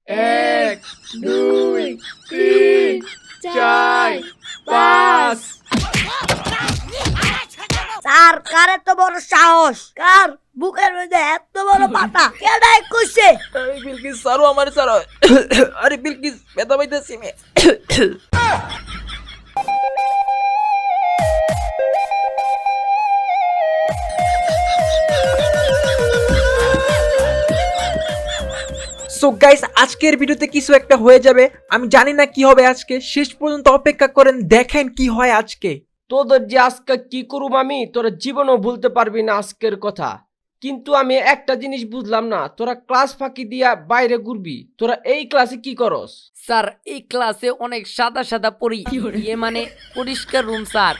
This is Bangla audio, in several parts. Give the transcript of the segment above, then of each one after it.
এক, দুই, তিন, চার, পাঁচ। স্যার কার এত বড় সাহস? কার বুকের মধ্যে এত বড় পাতা? কেডাই কইছে? আরে বিলকিস সারো আমার সারো। আরে বিলকিস ব্যথা পাইতেছি মে। সো গাইস, আজকের ভিডিওতে কিছু একটা হয়ে যাবে। আমি জানি না কি হবে আজকে, শেষ পর্যন্ত অপেক্ষা করেন, দেখেন কি হয় আজকে। তোদের যে আজকে কি করুম আমি, তোরা জীবনও ভুলতে পারবি না আজকের কথা। কিন্তু আমি একটা জিনিস বুঝলাম না, তোরা ক্লাস ফাঁকি দিয়া বাইরে ঘুরবি, তোরা এই ক্লাসে কি করস? স্যার এই ক্লাসে অনেক সাদা সাদা পড়ি, মানে পরিষ্কার রুম স্যার।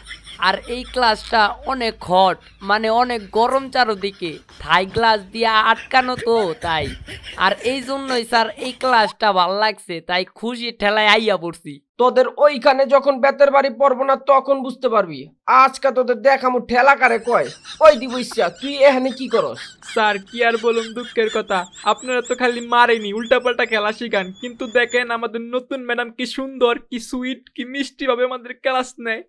আর এই ক্লাসটা অনেক হট, মানে অনেক গরম চারদিকে, থাই গ্লাস দিয়ে আটকানো তো তাই। আর এই জন্যই স্যার এই ক্লাসটা ভালো লাগছে, তাই খুশি ঠেলায় আইয়া পড়ছি। তোদের ওইখানে যখন বেতের বাড়ি পড়বো না তখন বুঝতে পারবি। আজকে তোদের দেখামু ঠেলা কারে কয়। ওই দিবইসা তুই এখানে কি করস? স্যার কি আর বলুন, দুঃখের কথা, আপনারা তো খালি মারেনি, উল্টাপাল্টা খেলা শিখান। কিন্তু দেখেন আমাদের নতুন ম্যাডাম কি সুন্দর, কি সুইট, কি মিষ্টি ভাবে আমাদের ক্লাস নেয়।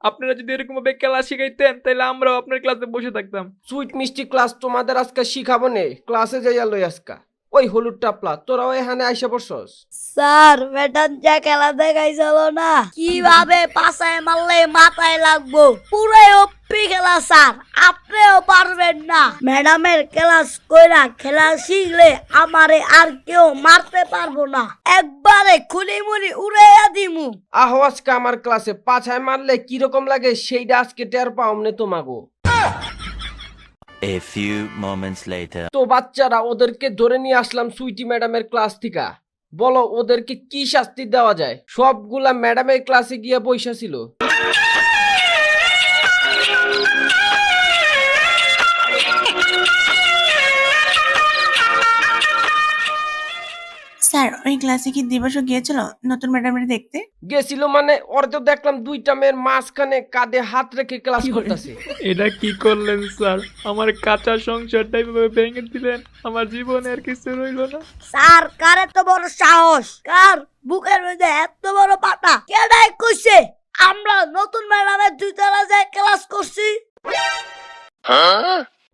আপনারা যদি এরকম ভাবে ক্লাস শিখাইতেন তাহলে আমরাও আপনার ক্লাসে বসে থাকতাম। সুইট মিষ্টি ক্লাস তোমাদের আজকে শিখাবো নে, ক্লাসে যাইয়া লই আজকা। ওই হলুদ টাপলা, তোরাও এখানে আইসা বসস? স্যার ম্যাডাম যা খেলা দেখাইছিল না, কিভাবে পাছায় মারলে মাথায় লাগবো, পুরাই অপ্পি খেলা স্যার। আপনিও পারবেন না। ম্যাডামের ক্লাস কইরা খেলা শিখলে আমারে আর কেউ মারতে পারবো না, একবারে খুলি মুড়ি উড়াইয়া দিমু। আহো আজকে আমার ক্লাসে পাছায় মারলে কিরকম লাগে সেইটা আজকে টের পাওমনে তোমাগো। A few moments later. তো বাচ্চারা, ওদেরকে ধরে নিয়ে আসলাম সুইটি ম্যাডামের ক্লাস থেকে। বলো ওদেরকে কি শাস্তি দেওয়া যায়? সবগুলা ম্যাডামের ক্লাসে গিয়ে বইসা ছিল। স্যার ওই ক্লাসে কি দিবসও গিয়েছিল নতুন ম্যাডামের দেখতে? গেছিল মানে, ওর তো দেখলাম দুইটা মেয়ের মাঝখানে কাঁধে হাত রেখে ক্লাস করতেছে। এটা কি করলেন স্যার? আমার কাঁচা সংসারটাই ভেঙে দিলেন, আমার জীবনে আর কিছু রইল না। স্যার কার এত বড় সাহস? কার বুকের মধ্যে এত বড় পাতা? কেডাই কইছে আমরা নতুন ম্যাডামের দুইতলা যায় ক্লাস করছি?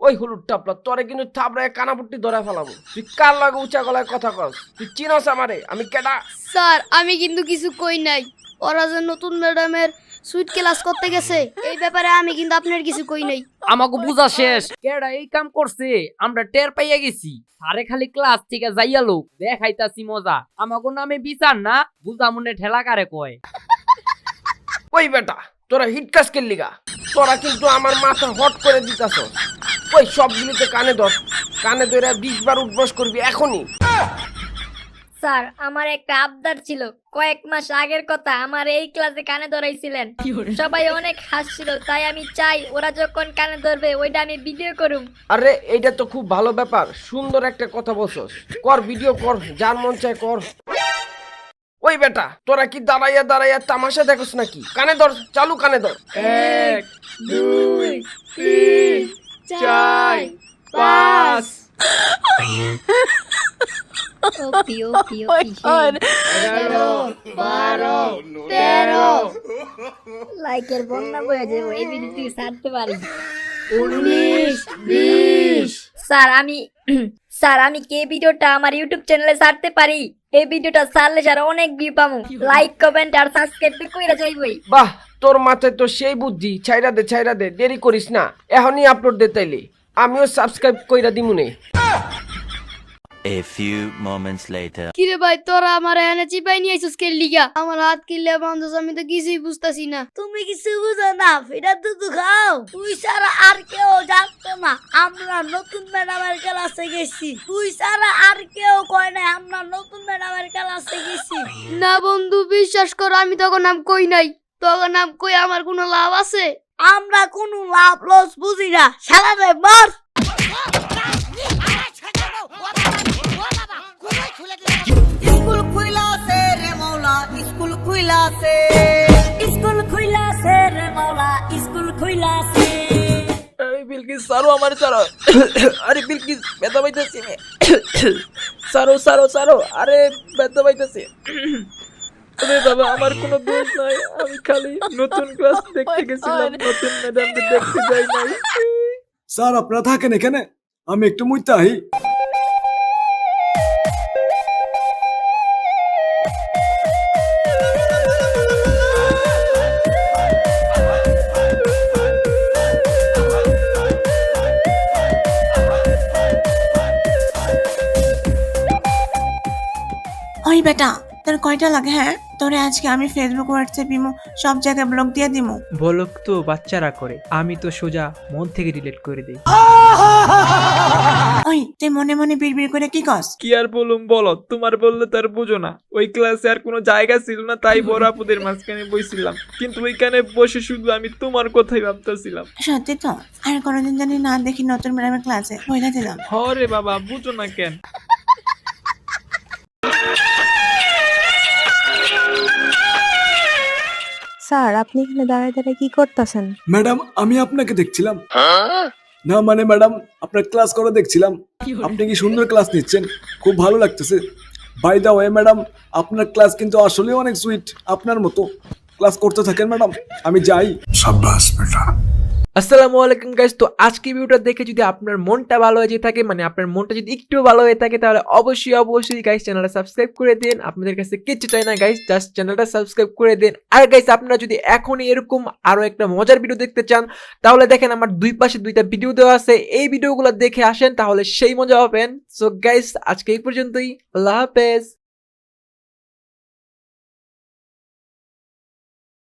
ওই হলুদ টাপলা, তোরে কিন্তু থাবড়ায় কানাপুট্টি ধরে ফেলাবো। তুই কার লাগে উঁচা গলায় কথা কস? তুই চিনস আমারে? আমি কেডা? স্যার আমি কিন্তু কিছু কই নাই। ওরা যে নতুন ম্যাডামের সুইট ক্লাস করতে গেছে এই ব্যাপারে আমি কিন্তু আপনার কিছু কই নাই। আমাকে বুঝা শেষ, কেডা এই কাম করছে আমরা টের পাইয়া গেছি। সারে খালি ক্লাস থেকে যাইয়া লোক দেখাইতাছি মজা, আমাকে নামে বিচার না, বুঝা মনে ঠেলা কারে কয়। ওই বেটা, তোরা হিট কাজ কে লিগা? তোরা কিন্তু আমার মাথা হট করে দিতাছ। ওই সবগুলিতে কানে ধর, কানে ধরে 20 বার উঠবস করবি এখনই। স্যার আমার একটা আবদার ছিল, কয়েক মাস আগের কথা, আমার এই ক্লাসে কানে ধরাইছিলেন, সবাই অনেক হাসছিল, তাই আমি চাই ওরা যখন কানে ধরবে ওইটা আমি ভিডিও করুম। আরে এইটা তো খুব ভালো ব্যাপার, সুন্দর একটা কথা বলছস। কর, ভিডিও কর, যার মন চায় কর। ওই বেটা, তোরা কি দাঁড়াইয়া দাঁড়াইয়া তামাশা দেখোস নাকি? কানে ধর, চালু কানে ধর। এক, দুই, তিন, চার, পাঁচ। ওপি ওপি ওপি 11, 12, 13, লাইকের বন্যা বয়ে যাবো এই ভিডিও তুই ছাড়তে পারি। 19, 20। স্যার আমি কে ভিডিওটা আমার ইউটিউব চ্যানেলে ছাড়তে পারি? এই ভিডিওটা ছাড়লে স্যার অনেক ভিউ পাবো। লাইক কমেন্ট আর সাবস্ক্রাইব তো কইরা যাইবই। বাহ, তোর মাথায় তো সেই বুদ্ধি। ছাইরা দে, দেরি করিস না, এখনই আপলোড দে তাইলে আমিও সাবস্ক্রাইব কইরা দিমুনে। A few moments later. কিরে ভাই তোরা আমার এখানে চিপাই নিয়ে আইছিস কে লিগা? আমার হাত কিল্লে বান্ধস, আমি তো কিছুই বুঝতাছি না। তুমি কিছু বুঝো না, ফিরা দুধ খাও। তুই ছাড়া আর কেউ জানতো না আমরা নতুন ম্যাডামের ক্লাসে গেছি। তুই ছাড়া আর কেউ কয় না আমরা নতুন ম্যাডামের ক্লাসে গেছি। না বন্ধু বিশ্বাস কর, আমি তখন নাম কই নাই। তখন নাম কই আমার কোনো লাভ আছে? আমরা কোনো লাভ লস বুঝি না, শালা রে মার। স্কুল খুইলাছে রে মৌলা, স্কুল খুইলাছে, স্কুল খুইলাছে রে মৌলা, স্কুল খুইলাছে। আরে বিলকিস সারো আমার সারো। আরে বিলকিস ব্যথা পাইতেছি মে। সারো সারো সারো, আরে ব্যথা পাইতেছে। আরে বাবা, আমার কোনো দোষ নাই, আমি খালি নতুন ক্লাস দেখতে গেছিলাম, নতুন ম্যাডামকে দেখতে যাই নাই। স্যার আপনারা থাকেন এখানে, আমি একটু মুইতে আহি। ওই বেটা, তোর কয়টা লাগে? হ্যাঁ, তোরে আজকে আমি ফেসবুক, হোয়াটসঅ্যাপ, ইমো সব জায়গায় ব্লক দিয়ে দিমু। বলক তো বাচ্চারা করে, আমি তো সোজা মন থেকে ডিলিট করে দিই। ওই তুই মনে মনে বিড়বিড় করে কি কস? কি আর বলুম বলো, তোমার বললে তার বুঝো না। ওই ক্লাসে আর কোনো জায়গা ছিল না, তাই বড় আপুদের মাঝখানে বসছিলাম, কিন্তু ওইখানে বসে শুধু আমি তোমার কথাই ভাবতেছিলাম। সত্যি তো? আর কোনোদিন জানি না দেখি নতুন ম্যাডামের ক্লাসে, বইলা দিলাম। হরে বাবা, বুঝো না কেন? স্যার, আপনি এখানে দাঁড়ায় দাঁড়ায় কি করতেছেন? ম্যাডাম আমি আপনাকে দেখছিলাম। না মানে ম্যাডাম, আপনার ক্লাস করে দেখছিলাম। আপনি কি সুন্দর ক্লাস নিচ্ছেন, খুব ভালো লাগতেছে। বাই দা ওয়ে ম্যাডাম, আপনার ক্লাস কিন্তু আসলে অনেক সুইট। আপনার মতো ক্লাস করতে থাকেন ম্যাডাম, আমি যাই। সাব্বাস বেটা। আসসালামু আলাইকুম গাইস, তো আজকে ভিডিওটা দেখে যদি আপনার মনটা ভালো হয়ে যেয়ে থাকে, মানে আপনার মনটা যদি একটু ভালো হয়ে থাকে, তাহলে অবশ্যই গাইস চ্যানেলটা সাবস্ক্রাইব করে দিন। আপনাদের কাছে কিচ্ছু চাই না গাইস, জাস্ট চ্যানেলটা সাবস্ক্রাইব করে দিন। আর গাইস, আপনারা যদি এখনই এরকম আরো একটা মজার ভিডিও দেখতে চান, তাহলে দেখেন আমার দুই পাশে দুইটা ভিডিও দেওয়া আছে, এই ভিডিওগুলো দেখে আসেন, তাহলে সেই মজা পাবেন। সো গাইস, আজকে এই পর্যন্তই, আল্লাহ হাফেজ।